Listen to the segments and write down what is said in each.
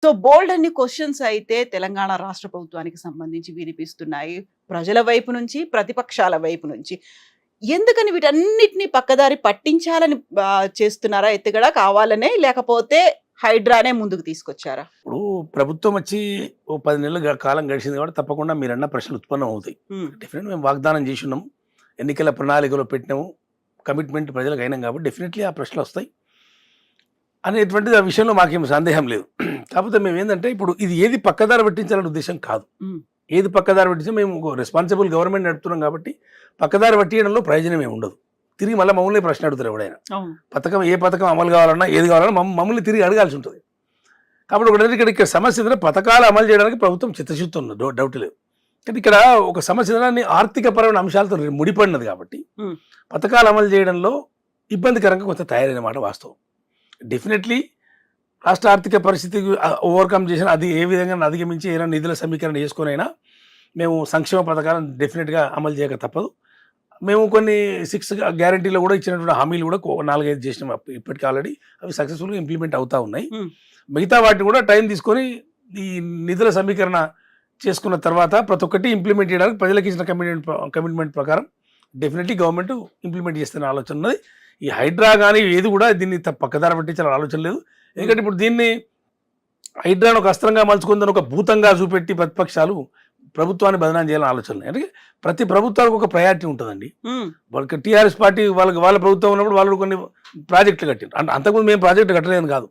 So బోల్డ్ అన్ని questions అయితే తెలంగాణ రాష్ట్ర ప్రభుత్వానికి సంబంధించి వినిపిస్తున్నాయి. ప్రజల వైపు నుంచి, ప్రతిపక్షాల వైపు నుంచి. ఎందుకని వీటన్నిటిని పక్కదారి పట్టించాలని చేస్తున్నారా ఎత్తుగడ కావాలనే? లేకపోతే హైడ్రానే ముందుకు తీసుకొచ్చారా? ఇప్పుడు ప్రభుత్వం వచ్చి ఓ 10 నెలల కాలం గడిచింది కాబట్టి తప్పకుండా మీరన్న ప్రశ్నలు ఉత్పన్నం అవుతాయి. డెఫినెట్ మేము వాగ్దానం చేసి ఉన్నాం, ఎన్నికల ప్రణాళికలో పెట్టినాము, కమిట్మెంట్ ప్రజలకు అయినాం కాబట్టి డెఫినెట్లీ ఆ ప్రశ్నలు వస్తాయి అనేటువంటిది ఆ విషయంలో మాకేం సందేహం లేదు. కాకపోతే మేము ఏంటంటే ఇప్పుడు ఇది ఏది పక్కదారి పట్టించాలనే ఉద్దేశం కాదు. ఏది పక్కదారి పట్టించా మేము రెస్పాన్సిబుల్ గవర్నమెంట్ నడుపుతున్నాం కాబట్టి పక్కదారి పట్టియడంలో ప్రయోజనం ఏమి ఉండదు. తిరిగి మళ్ళీ మమ్మల్ని ప్రశ్న అడుగుతారు ఎవడైనా. ఏ పథకం అమలు కావాలన్నా ఏది కావాలన్నా మమ్మల్ని తిరిగి అడగాల్సి ఉంటుంది. కాబట్టి ఒకటి ఇక్కడ సమస్య ఏదైనా పథకాలు అమలు చేయడానికి ప్రభుత్వం చిత్తశుద్ధి ఉంది, డౌట్ లేదు. కానీ ఇక్కడ ఒక సమస్య ఏదైనా ఆర్థికపరమైన అంశాలతో ముడిపడినది కాబట్టి పథకాలు అమలు చేయడంలో ఇబ్బందికరంగా కొంత తయారైన మాట వాస్తవం. డెఫినెట్లీ రాష్ట్ర ఆర్థిక పరిస్థితి ఓవర్కమ్ చేసిన అది ఏ విధంగా అధిగమించి ఏదైనా నిధుల సమీకరణ చేసుకునైనా మేము సంక్షేమ పథకాలను డెఫినెట్గా అమలు చేయక తప్పదు. మేము కొన్ని 6 గ్యారంటీలో కూడా ఇచ్చినటువంటి హామీలు కూడా 4-5 చేసినాం ఇప్పటికీ ఆల్రెడీ. అవి సక్సెస్ఫుల్గా ఇంప్లిమెంట్ అవుతూ ఉన్నాయి. మిగతా వాటిని కూడా టైం తీసుకొని ఈ నిధుల సమీకరణ చేసుకున్న తర్వాత ప్రతి ఒక్కటి ఇంప్లిమెంట్ చేయడానికి ప్రజలకు ఇచ్చిన కమిట్మెంట్ ప్రకారం డెఫినెట్లీ గవర్నమెంట్ ఇంప్లిమెంట్ చేస్తున్న ఆలోచన ఉన్నది. ఈ హైడ్రా కానీ ఏది కూడా దీన్ని పక్కదారి పట్టించాలని ఆలోచన లేదు. ఎందుకంటే ఇప్పుడు దీన్ని హైడ్రాను ఒక అస్త్రంగా మలుచుకుందని ఒక భూతంగా చూపెట్టి ప్రతిపక్షాలు ప్రభుత్వాన్ని బదనాం చేయాలని ఆలోచన. అంటే ప్రతి ప్రభుత్వానికి ఒక ప్రయారిటీ ఉంటుందండి. వాళ్ళకి టీఆర్ఎస్ పార్టీ వాళ్ళ ప్రభుత్వం ఉన్నప్పుడు వాళ్ళు కొన్ని ప్రాజెక్టులు కట్టారు. అంటే అంతకుముందు మేము ప్రాజెక్టు కట్టలేదు కాదు,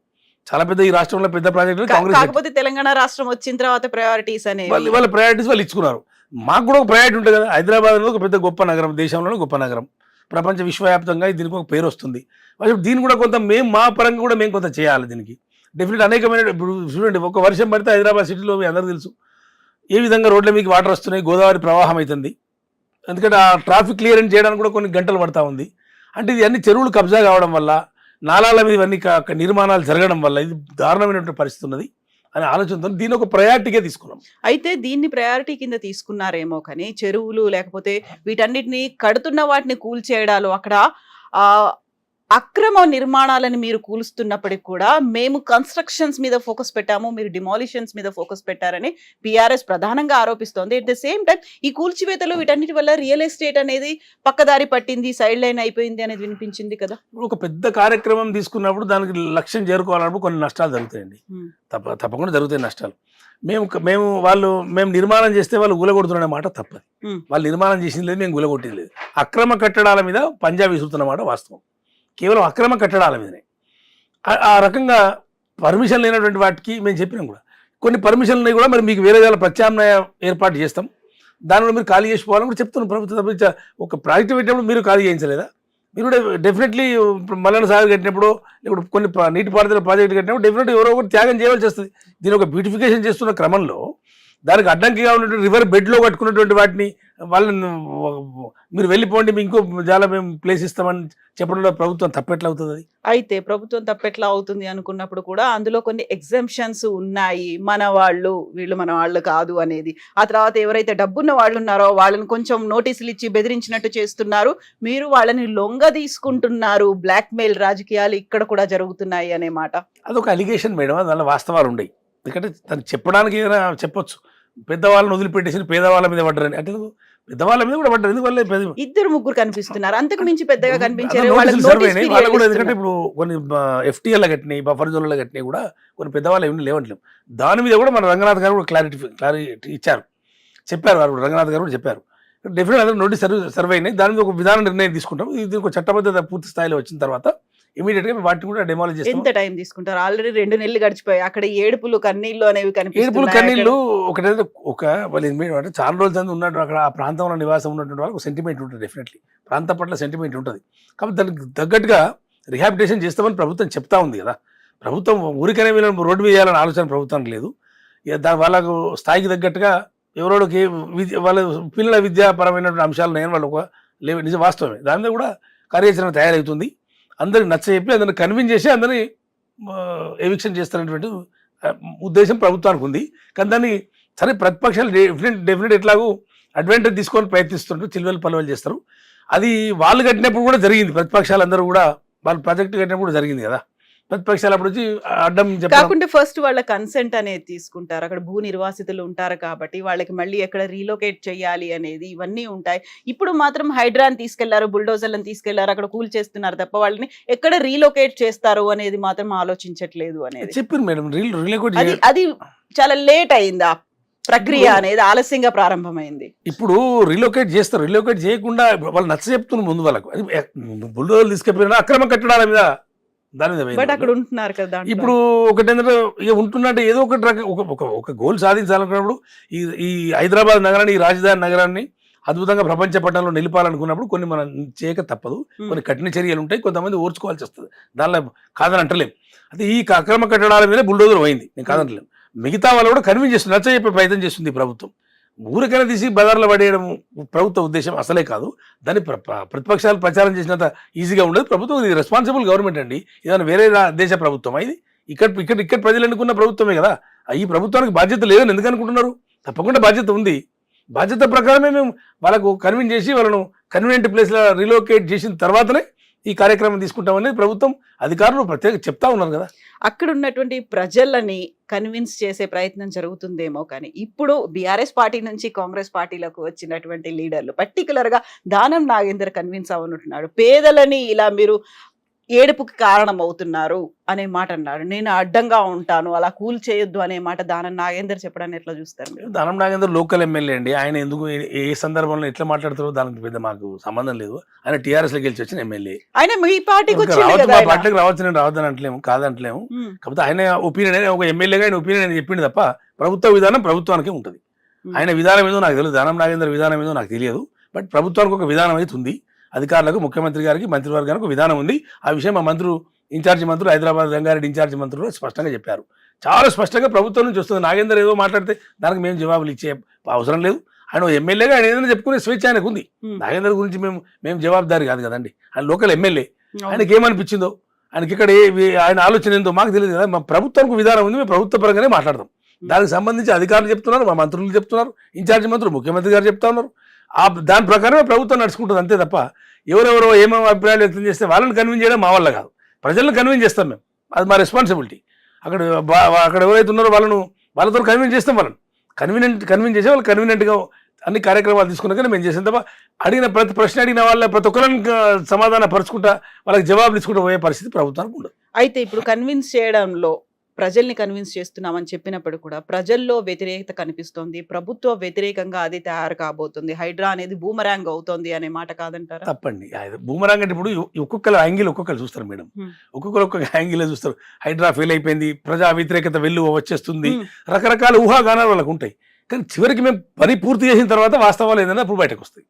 చాలా పెద్ద ఈ రాష్ట్రంలో పెద్ద ప్రాజెక్టులు కాంగ్రెస్ తెలంగాణ రాష్ట్రం వచ్చిన తర్వాత ప్రయారిటీస్ అనే వాళ్ళ ప్రయారిటీస్ వాళ్ళు ఇచ్చుకున్నారు. మాకు కూడా ఒక ప్రయారిటీ ఉంటుంది కదా. హైదరాబాద్ అనేది ఒక పెద్ద గొప్ప నగరం, దేశంలోనే గొప్ప నగరం, ప్రపంచ విశ్వవ్యాప్తంగా దీనికి ఒక పేరు వస్తుంది. దీన్ని కూడా కొంత మేము మా పరంగా కూడా మేము కొంత చేయాలి. దీనికి డెఫినెట్ అనేకమైన ఇప్పుడు చూడండి, ఒక వర్షం పడితే హైదరాబాద్ సిటీలో మీ అందరూ తెలుసు ఏ విధంగా రోడ్ల మీకు వాటర్ వస్తున్నాయి, గోదావరి ప్రవాహం అవుతుంది. ఎందుకంటే ఆ ట్రాఫిక్ క్లియరెన్స్ చేయడానికి కూడా కొన్ని గంటలు పడతా ఉంది. అంటే ఇది అన్ని చెరువులు కబ్జా కావడం వల్ల, నాలాల మీద ఇవన్నీ నిర్మాణాలు జరగడం వల్ల ఇది దారుణమైనటువంటి పరిస్థితి ఉన్నది అనే ఆలోచనతో దీన్ని ఒక ప్రయారిటీగా తీసుకున్నాం. అయితే దీన్ని ప్రయారిటీ కింద తీసుకున్నారేమో కానీ చెరువులు లేకపోతే వీటన్నిటిని కడుతున్న వాటిని కూల్చేయడాలు, అక్కడ అక్రమ నిర్మాణాలను మీరు కూలుస్తున్నప్పటికి కూడా మేము కన్స్ట్రక్షన్స్ మీద ఫోకస్ పెట్టాము, మీరు డిమాలిషన్స్ మీద ఫోకస్ పెట్టారని పిఆర్ఎస్ ప్రధానంగా ఆరోపిస్తోంది. ఎట్ ద సేమ్ టైం ఈ కూల్చివేతలు వీటన్నిటి వల్ల రియల్ ఎస్టేట్ అనేది పక్కదారి పట్టింది, సైడ్ లైన్ అయిపోయింది అనేది వినిపించింది కదా. ఒక పెద్ద కార్యక్రమం తీసుకున్నప్పుడు దానికి లక్ష్యం చేరుకోవాలన్నప్పుడు కొన్ని నష్టాలు జరుగుతాయండి. తప్పకుండా జరుగుతాయి నష్టాలు. మేము నిర్మాణం చేస్తే వాళ్ళు గులగొడుతున్న మాట తప్పది. వాళ్ళు నిర్మాణం చేసింది లేదు, మేము గులగొట్టింది లేదు. అక్రమ కట్టడాల మీద పంజాబ్ విసురుతున్న మాట వాస్తవం. కేవలం అక్రమ కట్టడాల మీదనే ఆ రకంగా పర్మిషన్ లేనటువంటి వాటికి మేము చెప్పినాం కూడా కొన్ని పర్మిషన్లు కూడా మరి మీకు వేరే వేళ ప్రత్యామ్నాయ ఏర్పాటు చేస్తాం, దానిలో మీరు ఖాళీ చేసుకోవాలని కూడా చెప్తున్నాం. ప్రభుత్వం ఒక ప్రాజెక్టు పెట్టినప్పుడు మీరు ఖాళీ చేయించలేదా? మీరు కూడా డెఫినెట్లీ మల్లన్న సాగర్ కట్టినప్పుడు ఇప్పుడు కొన్ని నీటిపారుదల ప్రాజెక్టు కట్టినప్పుడు డెఫినెట్లీ ఎవరో ఒకటి త్యాగం చేయవలసి వస్తుంది. దీని ఒక బ్యూటిఫికేషన్ చేస్తున్న క్రమంలో దానికి అడ్డంకిగా ఉన్నటువంటి రివర్ బెడ్లో కట్టుకున్నటువంటి వాటిని వాళ్ళని మీరు వెళ్ళిపోండి, మీ ఇంకో చాలా మేము ప్లేస్ ఇస్తామని చెప్పడంలో ప్రభుత్వం తప్పెట్లా అవుతుంది? అది అయితే ప్రభుత్వం తప్పెట్లా అవుతుంది అనుకున్నప్పుడు కూడా అందులో కొన్ని ఎగ్జంప్షన్స్ ఉన్నాయి. వీళ్ళు మన వాళ్ళు కాదు అనేది. ఆ తర్వాత ఎవరైతే డబ్బున్న వాళ్ళు ఉన్నారో వాళ్ళని కొంచెం నోటీసులు ఇచ్చి బెదిరించినట్టు చేస్తున్నారు, మీరు వాళ్ళని లొంగ తీసుకుంటున్నారు, బ్లాక్ మెయిల్ రాజకీయాలు ఇక్కడ కూడా జరుగుతున్నాయి అనే మాట. అదొక అలిగేషన్ మేడం, దానిలో వాస్తవాలు ఉన్నాయి. ఎందుకంటే తను చెప్పడానికి ఏదైనా చెప్పొచ్చు, పెద్దవాళ్ళని వదిలిపెట్టేసి పేదవాళ్ళ మీద పడ్డారని. అంటే పెద్దవాళ్ళ మీద కూడా పడ్డారు. ఎందువల్ల 2-3 కనిపిస్తున్నారు, అంతకు మించి పెద్దగా కనిపించారు. ఎందుకంటే ఇప్పుడు కొన్ని FTL కట్టినాయి, బఫర్ జోన్లలో కట్టినాయి కూడా కొన్ని పెద్దవాళ్ళు ఏమి లేవట్లేము. దాని మీద కూడా మన రంగనాథ్ గారు కూడా క్లారిటీ ఇచ్చారు, చెప్పారు. వారు రంగనాథ్ గారు కూడా చెప్పారు డెఫినెట్ అందరూ నోటీస్ సర్వే అయినాయి, దాని మీద ఒక విధాన నిర్ణయం తీసుకుంటాం. ఇది ఒక చట్టబద్ధత పూర్తి స్థాయిలో వచ్చిన తర్వాత ఇమీడియట్ గా వాటిని కూడా డెమాలిష్ చేస్తాం. ఎంత టైం తీసుకుంటారు? ఆల్రెడీ 2 నెలలు గడిచిపోయాయి. అక్కడ ఏడుపులు కన్నీళ్లు అనేవి ఏడుపులు కన్నీళ్లు ఒకటైతే వాళ్ళు చాలా రోజులు ఉన్నట్టు అక్కడ ఆ ప్రాంతంలో నివాసం ఉన్నటువంటి వాళ్ళకి సెంటిమెంట్ ఉంటుంది. డెఫినెట్లీ ప్రాంతం పట్ల సెంటిమెంట్ ఉంటుంది. కాబట్టి దానికి తగ్గట్టుగా రిహాబిటేషన్ చేస్తామని ప్రభుత్వం చెప్తా ఉంది కదా. ప్రభుత్వం ఊరికనే వీళ్ళని రోడ్డు వేయాలని ఆలోచన ప్రభుత్వానికి లేదు. వాళ్ళకు స్థాయికి తగ్గట్టుగా ఎవరోకి వాళ్ళ పిల్లల విద్యాపరమైనటువంటి అంశాలు ఉన్నాయని వాళ్ళు లేవు, నిజం వాస్తవమే. దాని మీద కూడా కార్యాచరణ తయారవుతుంది. అందరికి నచ్చ చెప్పి అందరిని కన్విన్స్ చేసి అందరినీ ఎవిక్షన్ చేస్తున్నటువంటి ఉద్దేశం ప్రభుత్వానికి ఉంది. కానీ దాన్ని సరే ప్రతిపక్షాలు డెఫినెట్ ఎట్లాగూ అడ్వాంటేజ్ తీసుకొని ప్రయత్నిస్తుంటారు, చిల్వెలు పలువలు చేస్తారు. అది వాళ్ళు కట్టినప్పుడు కూడా జరిగింది. ప్రతిపక్షాలు అందరూ కూడా వాళ్ళు ప్రాజెక్టు కట్టినప్పుడు జరిగింది కదా. ప్రతిపక్షాలు అప్పుడు వచ్చి అడ్డం చెప్పడం. కాకుంటే ఫస్ట్ వాళ్ళ కన్సెంట్ అనేది తీసుకుంటారు. అక్కడ భూ నిర్వాసితులు ఉంటారు కాబట్టి వాళ్ళకి మళ్ళీ ఎక్కడ రీలొకేట్ చేయాలి అనేది ఇవన్నీ ఉంటాయి. ఇప్పుడు మాత్రం హైడ్రాని తీసుకెళ్లారు, బుల్డోజర్లను తీసుకెళ్లారు, అక్కడ కూల్ చేస్తున్నారు తప్ప వాళ్ళని ఎక్కడ రీలొకేట్ చేస్తారు అనేది మాత్రం ఆలోచించట్లేదు అనేది చెప్పారు మేడం. రీలొకేట్ అది చాలా లేట్ అయింది. ఆ ప్రక్రియ అనేది ఆలస్యంగా ప్రారంభమైంది. ఇప్పుడు రిలోకేట్ చేస్తారు. రిలోకేట్ చేయకుండా వాళ్ళు నచ్చ చెప్తున్నారు ముందు వాళ్ళకు. అది బుల్డోజర్లు తీసుకెళ్ళిపోయినా అక్రమ కట్టడాల మీద దాని మీద బట్ అక్కడ ఉంటున్నారు కదా. ఇప్పుడు ఒకటి ఏంటంటే ఇక ఉంటున్నట్టు ఏదో ఒకటి ఒక గోల్ సాధించాలనుకున్నప్పుడు ఈ హైదరాబాద్ నగరాన్ని, ఈ రాజధాని నగరాన్ని అద్భుతంగా ప్రపంచ పట్టణంలో నిలిపాలనుకున్నప్పుడు కొన్ని మనం చేయక తప్పదు. కొన్ని కఠిన చర్యలు ఉంటాయి, కొంతమంది ఓర్చుకోవాల్సి వస్తుంది. దానిలో కాదని అంటలేం. అయితే ఈ అక్రమ కట్టడాల మీద బుల్డోజర్ పోయింది, నేను కాదంటలేం. మిగతా వాళ్ళు కూడా కన్విన్స్ చేస్తుంది, నచ్చ చెప్పే ప్రయత్నం చేస్తుంది ఈ ప్రభుత్వం. ఊరికైనా తీసి బజార్లో పడేయడం ప్రభుత్వ ఉద్దేశం అసలే కాదు. దాన్ని ప్రతిపక్షాలు ప్రచారం చేసినంత ఈజీగా ఉండదు. ప్రభుత్వం ఇది రెస్పాన్సిబుల్ గవర్నమెంట్ అండి. ఏదైనా వేరే దేశ ప్రభుత్వం ఇది ఇక్కడ ప్రజలు ఎన్నుకున్న ప్రభుత్వమే కదా. ఈ ప్రభుత్వానికి బాధ్యత లేదని ఎందుకు అనుకుంటున్నారు? తప్పకుండా బాధ్యత ఉంది. బాధ్యత ప్రకారమే మేము వాళ్ళకు కన్విన్స్ చేసి వాళ్ళను కన్వీనియంట్ ప్లేస్లో రిలోకేట్ చేసిన తర్వాతనే ఈ కార్యక్రమం తీసుకుంటామని ప్రభుత్వం అధికారులు ప్రత్యేక చెప్తా ఉన్నారు కదా. అక్కడ ఉన్నటువంటి ప్రజలని కన్విన్స్ చేసే ప్రయత్నం జరుగుతుందేమో కానీ ఇప్పుడు బీఆర్ఎస్ పార్టీ నుంచి కాంగ్రెస్ పార్టీలకు వచ్చినటువంటి లీడర్లు పర్టికులర్ గా దానం నాగేందర్ కన్విన్స్ అవనుంటున్నాడు. పేదలని ఇలా మీరు ఏడుపుకి కారణం అవుతున్నారు అనే మాట అన్నాడు. నేను అడ్డంగా ఉంటాను, అలా కూల్ చేయొద్దు అనే మాట దానం నాగేందర్ చెప్పడాన్ని ఎట్లా చూస్తారు మీరు? దానం నాగేందర్ లోకల్ ఎమ్మెల్యే అండి. ఆయన ఎందుకు ఏ సందర్భంలో ఎట్లా మాట్లాడతారో దానికి పెద్ద మాకు సంబంధం లేదు. ఆయన టీఆర్ఎస్ లో గెలిచి వచ్చిన ఎమ్మెల్యే. ఆయన మీ పార్టీకి పార్టీకి రావచ్చు, నేను రావద్దని అంటలేము, కాదంటలేము. కాకపోతే ఆయన ఒపీనియన్, ఒక ఎమ్మెల్యేగా ఆయన ఒపీనియన్ చెప్పింది తప్ప ప్రభుత్వ విధానం ప్రభుత్వానికే ఉంటుంది. ఆయన విధానం ఏదో నాకు తెలియదు, దానం నాగేందర్ విధానం ఏదో నాకు తెలియదు. బట్ ప్రభుత్వానికి ఒక విధానం అయితే ఉంది. అధికారులకు, ముఖ్యమంత్రి గారికి, మంత్రివర్గానికి ఒక విధానం ఉంది. ఆ విషయం మా ఇన్ఛార్జి మంత్రులు, హైదరాబాద్ రంగారెడ్డి ఇన్ఛార్జి మంత్రులు స్పష్టంగా చెప్పారు. చాలా స్పష్టంగా ప్రభుత్వం నుంచి వస్తుంది. నాగేందర్ ఏదో మాట్లాడితే దానికి మేము జవాబులు ఇచ్చే అవసరం లేదు. ఆయన ఎమ్మెల్యేగా ఆయన ఏదైనా చెప్పుకునే స్వేచ్ఛ ఆయనకు ఉంది. నాగేందర్ గురించి మేము జవాబుదారి కాదు కదండి. ఆయన లోకల్ ఎమ్మెల్యే. ఆయనకి ఏమనిపించిందో, ఆయనకి ఇక్కడ ఆయన ఆలోచన ఏందో మాకు తెలియదు కదా. మా ప్రభుత్వానికి విధానం ఉంది, మేము ప్రభుత్వ పరంగానే మాట్లాడదాం. దానికి సంబంధించి అధికారులు చెప్తున్నారు, మా మంత్రులు చెప్తున్నారు, ఇన్ఛార్జి మంత్రులు, ముఖ్యమంత్రి గారు చెప్తా ఉన్నారు. దాని ప్రకారమే ప్రభుత్వం నడుచుకుంటుంది, అంతే తప్ప ఎవరెవరో ఏమేమో అభిప్రాయాలు వ్యక్తం చేస్తే వాళ్ళని కన్విన్స్ చేయడం మా వల్ల కాదు. ప్రజలను కన్విన్స్ చేస్తాం మేము, అది మా రెస్పాన్సిబిలిటీ. అక్కడ ఎవరైతే ఉన్నారో వాళ్ళతో కన్విన్స్ చేస్తాం. వాళ్ళని కన్విన్స్ చేసే వాళ్ళు కన్వీనియంట్గా అన్ని కార్యక్రమాలు తీసుకున్నాకనే మేము చేసాం తప్ప అడిగిన ప్రతి ప్రశ్న అడిగిన వాళ్ళ ప్రతి ఒక్కరిని సమాధానం పరుచుకుంటా వాళ్ళకి జవాబులు ఇచ్చుకుంటూ పోయే పరిస్థితి ప్రభుత్వానికి ఉండదు. అయితే ఇప్పుడు కన్విన్స్ చేయడంలో ప్రజల్ని కన్విన్స్ చేస్తున్నామని చెప్పినప్పుడు కూడా ప్రజల్లో వ్యతిరేకత కనిపిస్తోంది. ప్రభుత్వ వ్యతిరేకంగా అది తయారు కాబోతుంది. హైడ్రా అనేది బూమరాంగ్ అవుతోంది అనే మాట కాదంటారా? తప్పండి. బూమరాంగ్ అంటే ఇప్పుడు ఒక్కొక్కరు యాంగిల్ ఒక్కొక్కరు చూస్తారు మేడం. ఒక్కొక్క యాంగిల్ చూస్తారు. హైడ్రా ఫెయిల్ అయిపోయింది, ప్రజా వ్యతిరేకత వచ్చేస్తుంది, రకరకాల ఊహాగానాలు వాళ్ళకు ఉంటాయి. కానీ చివరికి మేము పని పూర్తి చేసిన తర్వాత వాస్తవాలు ఏదైనా అప్పుడు బయటకు వస్తాయి.